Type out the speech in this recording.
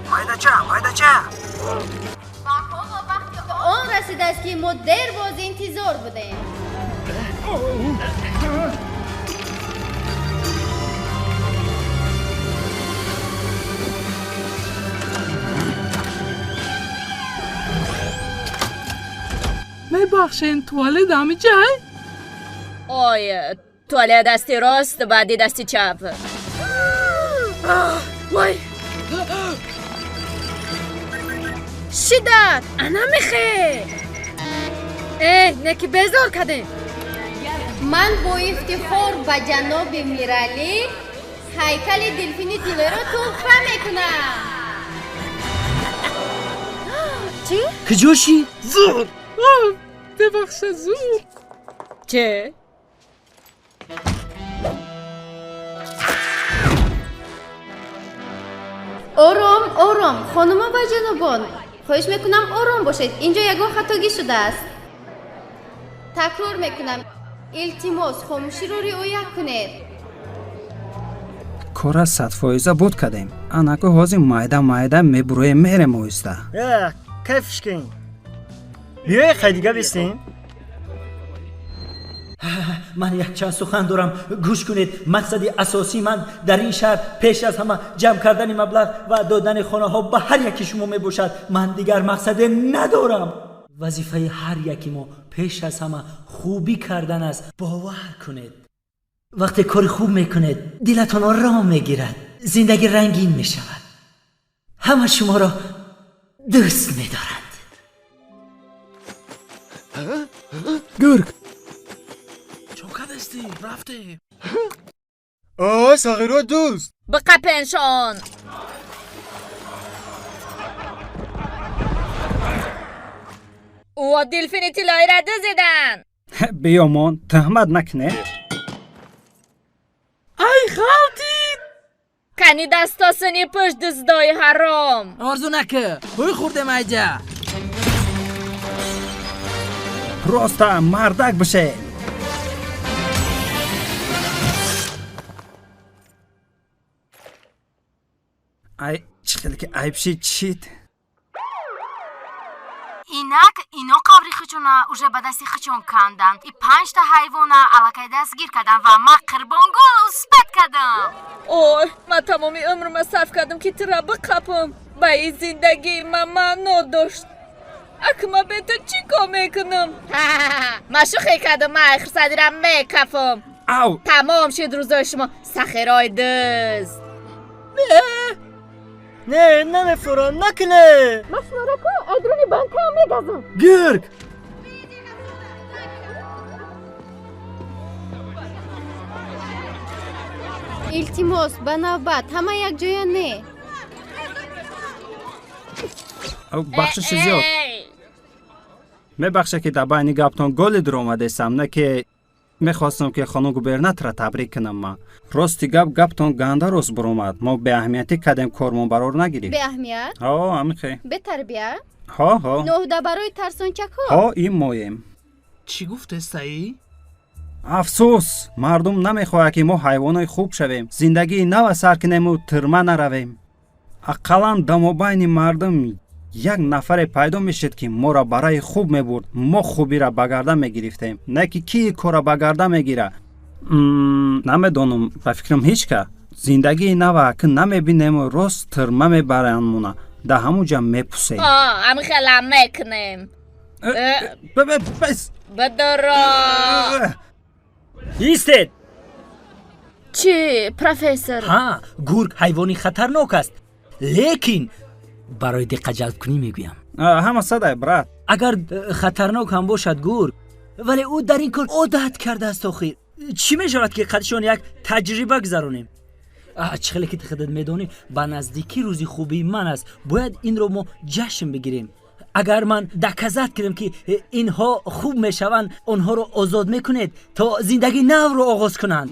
مایدچه آن رسیده است که ما دیر باز انتظار بودیم. میبخشین توالت همه جای؟ آی توالت دستی راست بعدی دستی چپ. وای شدت انا میخه نکی بزار کده. من با افتخار به جناب میرالی هیکل دلفینی دیله را تحفه میکنم. چی؟ کجوشی؟ زور ببخش زور. چه؟ آرام خانم و جنابان، خواهش میکنم آرام باشید. اینجا یگان خطاگی شده است. تکرار میکنم التماس خاموشی رو رعایت کنید. کار 100% بود کردیم. آنکه هازی مایده میبروی میره مویسته. کیفش کن بیای خیلی دیگه بستیم. من یک چند سخن دارم گوش کنید. مقصد اساسی من در این شهر پیش از همه جمع کردن مبلغ و دادن خانه ها به هر یکی شما می باشد. من دیگر مقصد ندارم. وظیفه هر یکی ما پیش از همه خوبی کردن است. باور کنید وقتی کار خوب میکنید دلتان آرام میگیرد، زندگی رنگین میشود، همه شما را دوست میدارند. گرگ چوکدستی رفته. ساغرو دوست بقپنشان. او دلفینی تلای رده زدن. بیامان تهمت نکنه. ای خالتید کنی دستاسنی پشت دزدای حرام. آرزو نکه بوی خورده میجا. راستا مردک بشه. ای چخیلی که عیب شید چید. اینا قبری خچونا اوژه به دستی خچون کندن. ای 5 تا حیوانا علاقه دستگیر کردن و ما قربان گل سپت کردم. اوه من تمامی عمرم صرف کردم که ترا بقپم. با این زندگی من نداشت. اکما به تو چی کار میکنم؟ من شوخی کردم. من اخر صدیرم میکفم. او تمام شد روزای شما سخیرای دزد. نه نمیفورم نکنه. مسماره کن ادرونی بانکه هم میگذم. گرگ التماس به نوبت همه یک جای نه. او بخشش زیاد. میبخشه که در بین گپتان گل در اومده سم نه که میخواستم که خانم گوبرناتور را تبریک کنم. ما راستی گپتان گنده روز برومد. ما به اهمیتی کدیم کارمون برار نگیریم. به اهمیت؟ ها همیخه. به تربیت؟ ها نهده برای ترسانچک ها؟ ها این مویم. چی گفت استایی؟ افسوس مردم نمیخواه که ما حیوانای خوب شویم، زندگی نو سر کنیم و ترمه نرویم. اقلا دم بین مردم یک نفر پیدا میشد که ما را برای خوب میبرد. ما خوبی را بگرده میگرفتیم، نه که کی کار را بگرده میگیره. نمیدونم به فکرم هیچ که زندگی نو که نمیبینیم و راست ترمه میبرنمونه ده همونجا میپوسیم. هم خیلی هم میکنیم. بس بدرا. ایستید. چی پروفسور؟ ها گرگ حیوانی خطرناک است، لیکن برای دقت جلب کنی میگویم همه صدای برات. اگر خطرناک هم باشد گرگ، ولی او در این کار عادت کرده است. آخر چی میشود که قدشان یک تجربه گذرانیم؟ چخیلی که خودت میدونی به نزدیکی روزی خوبی من است. باید این رو ما جشن بگیریم. اگر من دکزت کردم که اینها خوب میشوند، آنها رو آزاد میکنید تا زندگی نو رو آغاز کنند.